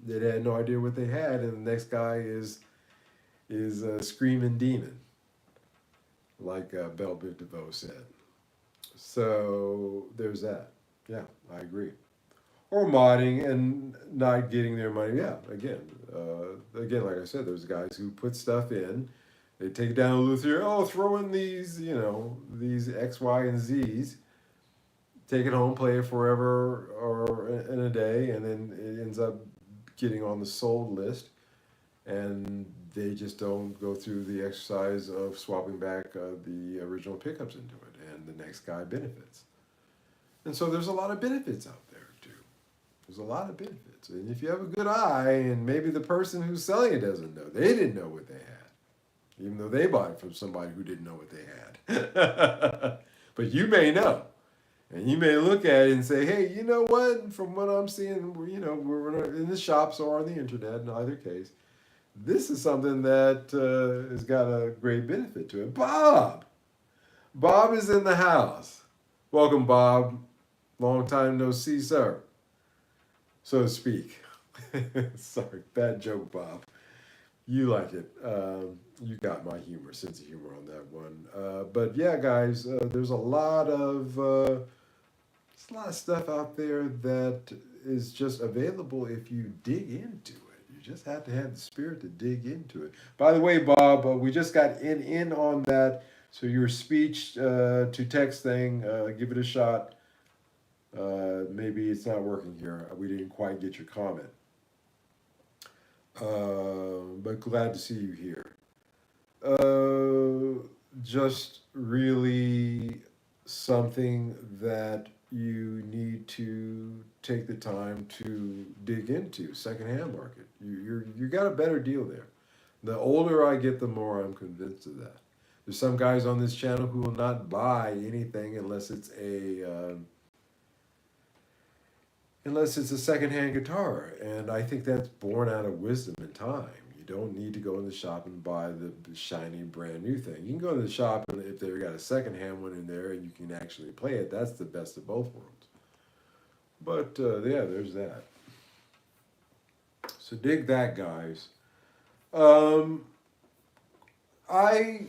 they had no idea what they had, and the next guy is a screaming demon, like Belle Biv DeVoe said. So there's that. Yeah, I agree. Or modding and not getting their money. Yeah, again, like I said, there's guys who put stuff in, they take it down a Luthier, throw in these, these X, Y, and Z's, take it home, play it forever or in a day, and then it ends up getting on the sold list, and they just don't go through the exercise of swapping back the original pickups into it, and the next guy benefits. And so there's a lot of benefits out there. There's a lot of benefits. And if you have a good eye, and maybe the person who's selling it doesn't know, they didn't know what they had, even though they bought it from somebody who didn't know what they had. But you may know. And you may look at it and say, hey, you know what? From what I'm seeing, we're in the shops or on the internet, in either case, this is something that has got a great benefit to it. Bob is in the house. Welcome, Bob. Long time no see, sir. So to speak. Sorry, bad joke, Bob. You like it. You got my sense of humor on that one. But yeah, guys, there's a lot of stuff out there that is just available if you dig into it. You just have to have the spirit to dig into it. By the way, Bob, we just got in on that. So your speech to text thing, give it a shot. Maybe it's not working here. We didn't quite get your comment. But glad to see you here. Just really something that you need to take the time to dig into. Secondhand market. You got a better deal there. The older I get, the more I'm convinced of that. There's some guys on this channel who will not buy anything unless it's a secondhand guitar, and I think that's born out of wisdom and time. You don't need to go in the shop and buy the shiny brand new thing. You can go to the shop, and if they've got a secondhand one in there and you can actually play it, that's the best of both worlds. But yeah, there's that. So dig that, guys. I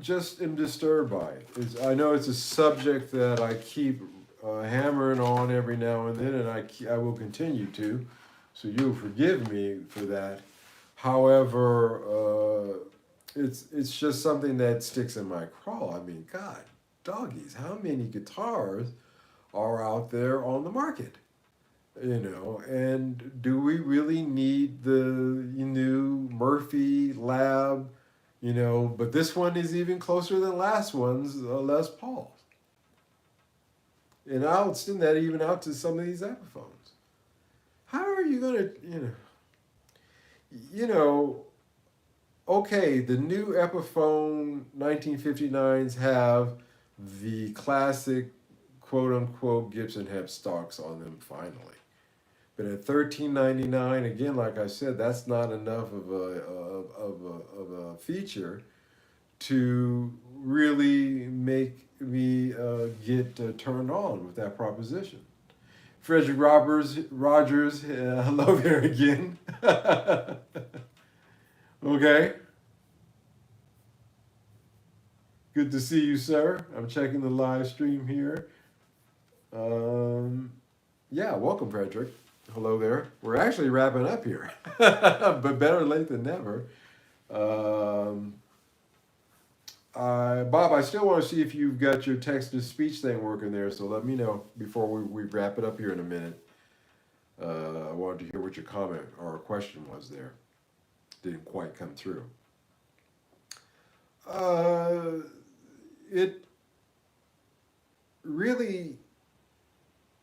just am disturbed by it. I know it's a subject that I keep hammering on every now and then, and I will continue to, so you'll forgive me for that. However, it's just something that sticks in my craw. I mean, God, doggies, how many guitars are out there on the market? And do we really need the new Murphy Lab? But this one is even closer than last one's Les Paul. And I'll extend that even out to some of these Epiphones. How are you gonna, you know, okay, the new Epiphone 1959s have the classic quote unquote Gibson headstocks on them finally. But at $13.99, again, like I said, that's not enough of a feature to really make me get turned on with that proposition. Frederick Rogers, hello there again. Okay, good to see you, sir. I'm checking the live stream here. Um, yeah, welcome, Frederick. Hello there. We're actually wrapping up here, but better late than never. Um, Bob, I still want to see if you've got your text to speech thing working there, so let me know before we wrap it up here in a minute. I wanted to hear what your comment or question was there. Didn't quite come through. Uh, it really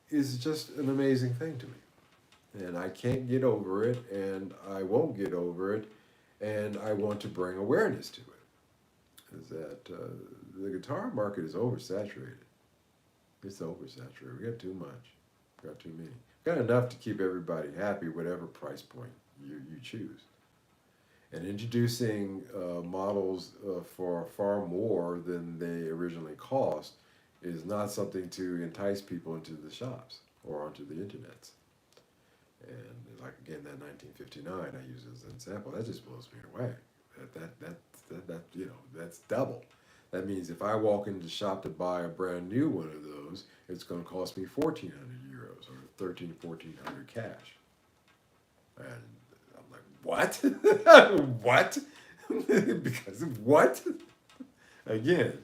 is just an amazing thing to me. And I can't get over it, and I won't get over it, and I want to bring awareness to it. Is that the guitar market is oversaturated. It's oversaturated. We got too much. We got too many. We got enough to keep everybody happy, whatever price point you choose. And introducing models for far more than they originally cost is not something to entice people into the shops or onto the internets. And like again, that 1959 I use as an example, that just blows me away. That that's double. That means if I walk into the shop to buy a brand new one of those, it's going to cost me 1,400 euros or 1,400 cash. And I'm like, what? What? Because of what? Again,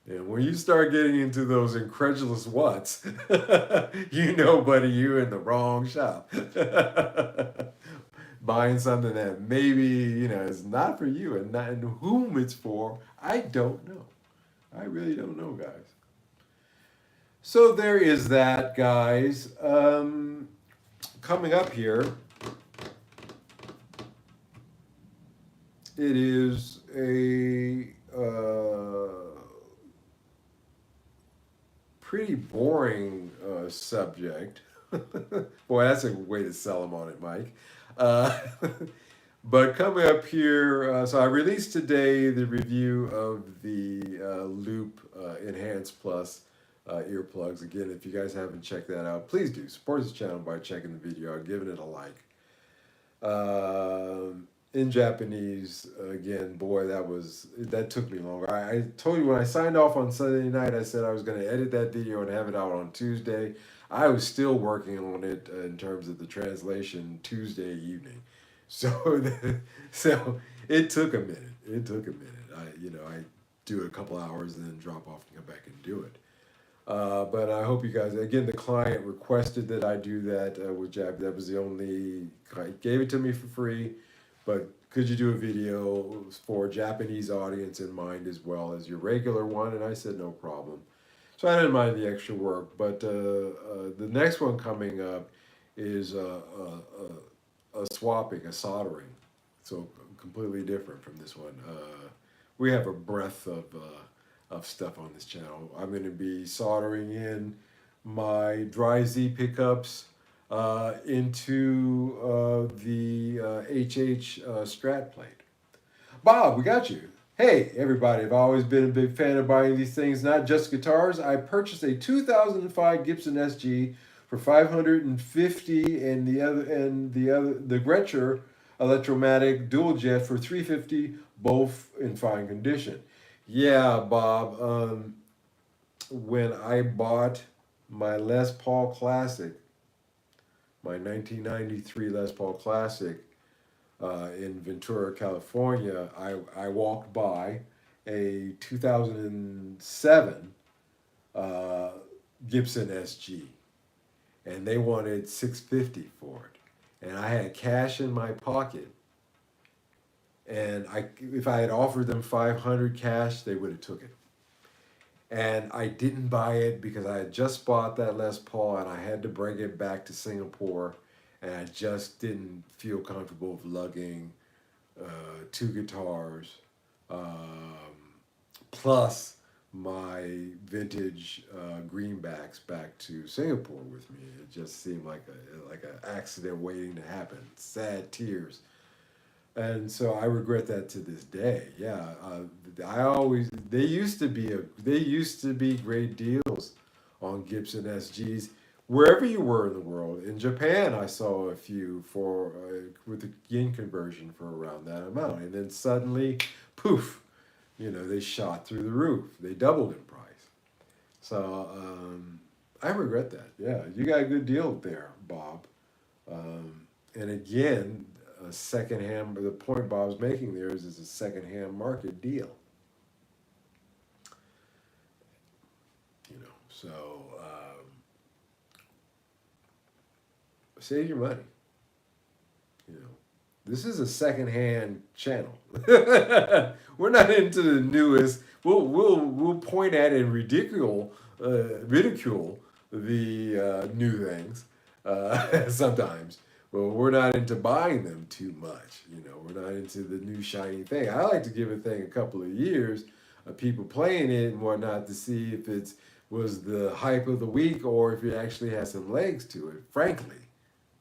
and when you start getting into those incredulous whats, buddy, you're in the wrong shop. Buying something that maybe, is not for you and not and whom it's for, I don't know. I really don't know, guys. So there is that, guys. Coming up here, it is a pretty boring subject. Boy, that's a way to sell them on it, Mike. Uh, but coming up here, so I released today the review of the Loop Enhanced Plus earplugs. Again, if you guys haven't checked that out, please do. Support this channel by checking the video out, giving it a like. In Japanese, again, boy, that took me longer. I told you when I signed off on Sunday night, I said I was going to edit that video and have it out on Tuesday. I was still working on it in terms of the translation Tuesday evening, so so it took a minute. It took a minute. I do it a couple hours and then drop off and come back and do it. But I hope you guys, again, the client requested that I do that with Jab. That was the only, gave it to me for free, but could you do a video for a Japanese audience in mind as well as your regular one? And I said, no problem. So I didn't mind the extra work, but the next one coming up is a swapping, a soldering. So completely different from this one. We have a breadth of stuff on this channel. I'm going to be soldering in my dry Z pickups into the HH Strat plate. Bob, we got you. Hey, everybody, I've always been a big fan of buying these things, not just guitars. I purchased a 2005 Gibson SG for $550 and the Gretsch Electromatic Dual Jet for $350, both in fine condition. Yeah, Bob, when I bought my Les Paul Classic, my 1993 Les Paul Classic, in Ventura, California, I walked by a 2007 Gibson SG, and they wanted $650 for it, and I had cash in my pocket, and if I had offered them $500 cash, they would have took it. And I didn't buy it because I had just bought that Les Paul and I had to bring it back to Singapore, and I just didn't feel comfortable with lugging two guitars, um, plus my vintage greenbacks back to Singapore with me. It just seemed like an accident waiting to happen. Sad tears. And so I regret that to this day. Yeah, I always they used to be great deals on Gibson SGs wherever you were in the world. In Japan, I saw a few for with the yen conversion for around that amount, and then suddenly, poof, they shot through the roof. They doubled in price. So I regret that. Yeah, you got a good deal there, Bob. And again, a secondhand. The point Bob's making there is it's a secondhand market deal. So save your money. You know, this is a secondhand channel. We're not into the newest. We'll point at and ridicule the new things sometimes. Well, we're not into buying them too much. We're not into the new shiny thing. I like to give a thing a couple of years of people playing it and whatnot to see if it was the hype of the week or if it actually has some legs to it.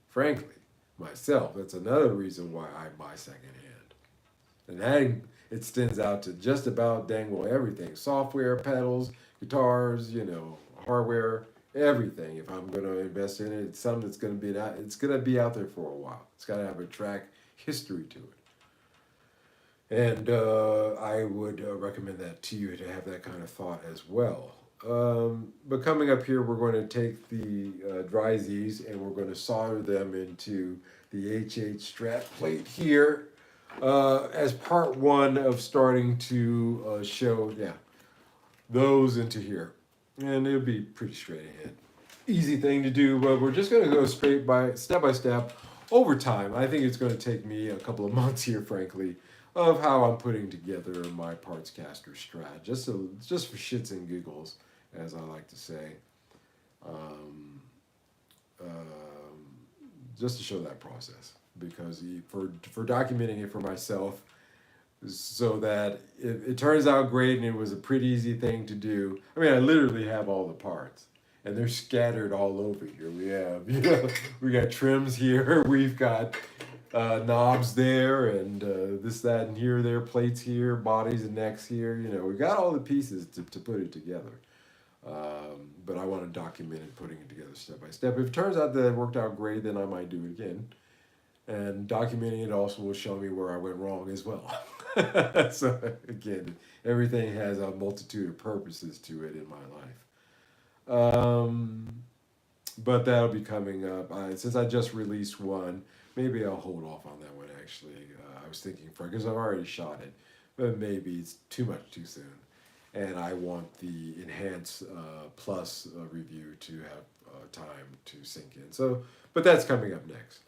Frankly, myself, that's another reason why I buy secondhand. And that extends out to just about dang well everything: software, pedals, guitars, hardware, everything. If I'm going to invest in it, it's something that's going to be it's going to be out there for a while. It's got to have a track history to it. And I would recommend that to you to have that kind of thought as well. But coming up here, we're going to take the dry Z's and we're going to solder them into the HH strap plate here as part one of starting to show, those into here. And it'll be pretty straight ahead. Easy thing to do, but we're just going to go step by step over time. I think it's going to take me a couple of months here, frankly, of how I'm putting together my parts caster strat, just for shits and giggles, as I like to say, um, just to show that process, because for documenting it for myself, so that it turns out great and it was a pretty easy thing to do. I mean, I literally have all the parts and they're scattered all over here. We got trims here, we've got knobs there, and this, that, and here, there, plates here, bodies and necks here. We've got all the pieces to put it together. But I want to document it, putting it together step by step. If it turns out that it worked out great, then I might do it again. And documenting it also will show me where I went wrong as well. So again, everything has a multitude of purposes to it in my life. But that'll be coming up. Since I just released one, maybe I'll hold off on that one actually. I was thinking because I've already shot it, but maybe it's too much too soon. And I want the Enhance Plus review to have time to sink in. So, but that's coming up next.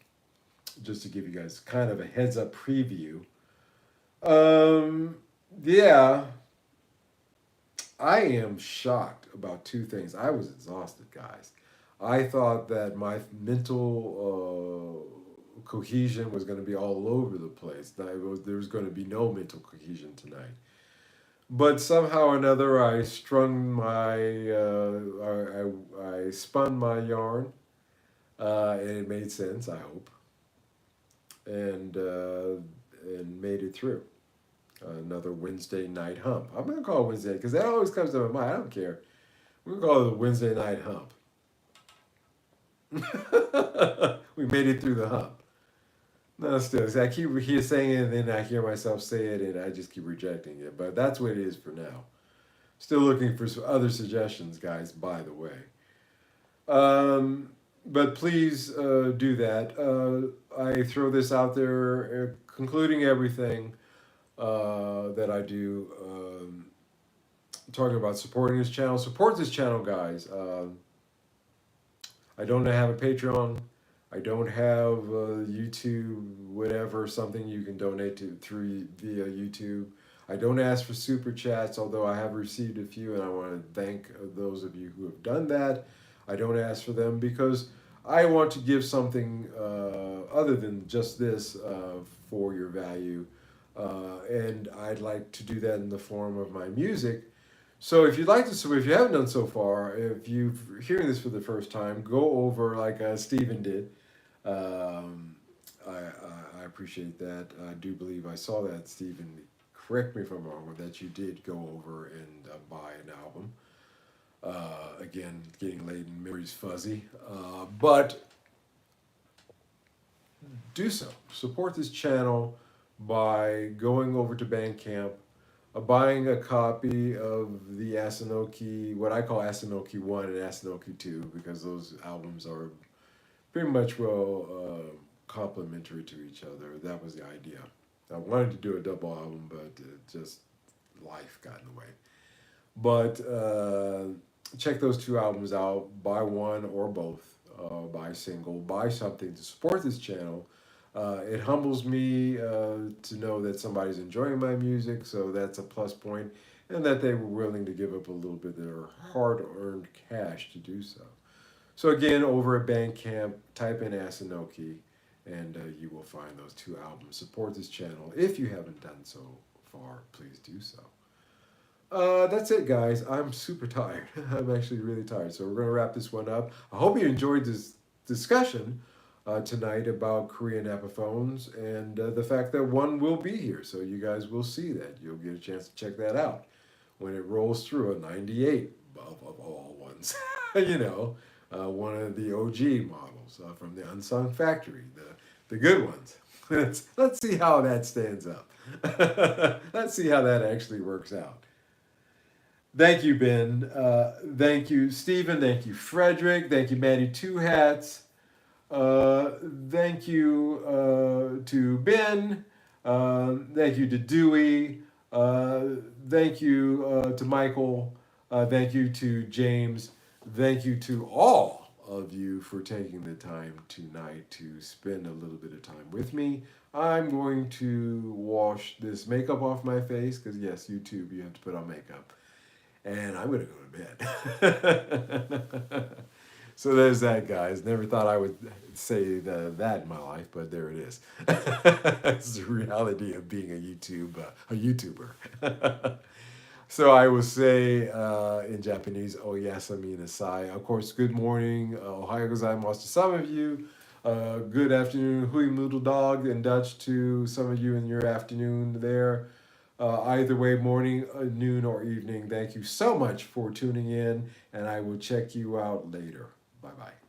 Just to give you guys kind of a heads up preview. Yeah, I am shocked about two things. I was exhausted, guys. I thought that my mental cohesion was going to be all over the place. There was going to be no mental cohesion tonight. But somehow or another, I I spun my yarn, and it made sense. I hope, and made it through. Another Wednesday night hump. I'm gonna call it Wednesday because that always comes to my mind. I don't care. We're gonna call it a Wednesday night hump. We made it through the hump. No, still, I keep saying it, and then I hear myself say it, and I just keep rejecting it. But that's what it is for now. Still looking for some other suggestions, guys. By the way, but please do that. I throw this out there, concluding everything that I do. Talking about supporting this channel. Support this channel, guys. I don't have a Patreon. I don't have YouTube, whatever, something you can donate to via YouTube. I don't ask for super chats, although I have received a few, and I want to thank those of you who have done that. I don't ask for them because I want to give something other than just this for your value. And I'd like to do that in the form of my music. So if you'd like to, so if you haven't done so far, if you're hearing this for the first time, go over like Stephen did. Um, I appreciate that. I do believe I saw that, Stephen. Correct me if I'm wrong, that you did go over and buy an album. Again, getting late and memory's fuzzy. But do so. Support this channel by going over to Bandcamp, buying a copy of the Asanoki, what I call Asanoki 1 and Asanoki 2, because those albums are pretty much complementary to each other. That was the idea. I wanted to do a double album, but just life got in the way. But check those two albums out. Buy one or both. Buy a single. Buy something to support this channel. It humbles me to know that somebody's enjoying my music, so that's a plus point, and that they were willing to give up a little bit of their hard-earned cash to do so. So again, over at Bandcamp, type in Asanoki, and you will find those two albums. Support this channel. If you haven't done so far, please do so. That's it, guys. I'm super tired. I'm actually really tired. So we're going to wrap this one up. I hope you enjoyed this discussion tonight about Korean Epiphones and the fact that one will be here. So you guys will see that. You'll get a chance to check that out when it rolls through a 98 of all ones. One of the OG models from the Unsung Factory, the good ones. Let's see how that stands up. Let's see how that actually works out. Thank you, Ben. Thank you, Stephen. Thank you, Frederick. Thank you, Manny Two Hats. Thank you to Ben. Thank you to Dewey. Thank you to Michael. Thank you to James. Thank you to all of you for taking the time tonight to spend a little bit of time with me. I'm going to wash this makeup off my face because, yes, YouTube, you have to put on makeup. And I'm going to go to bed. So there's that, guys. Never thought I would say that in my life, but there it is. It's the reality of being a YouTuber. So I will say in Japanese, "Oyasumi nasai." Of course, good morning, "Ohayo gozaimasu" to some of you. Good afternoon, "Hui moodle dog" in Dutch to some of you in your afternoon there. Either way, morning, noon, or evening, thank you so much for tuning in, and I will check you out later. Bye-bye.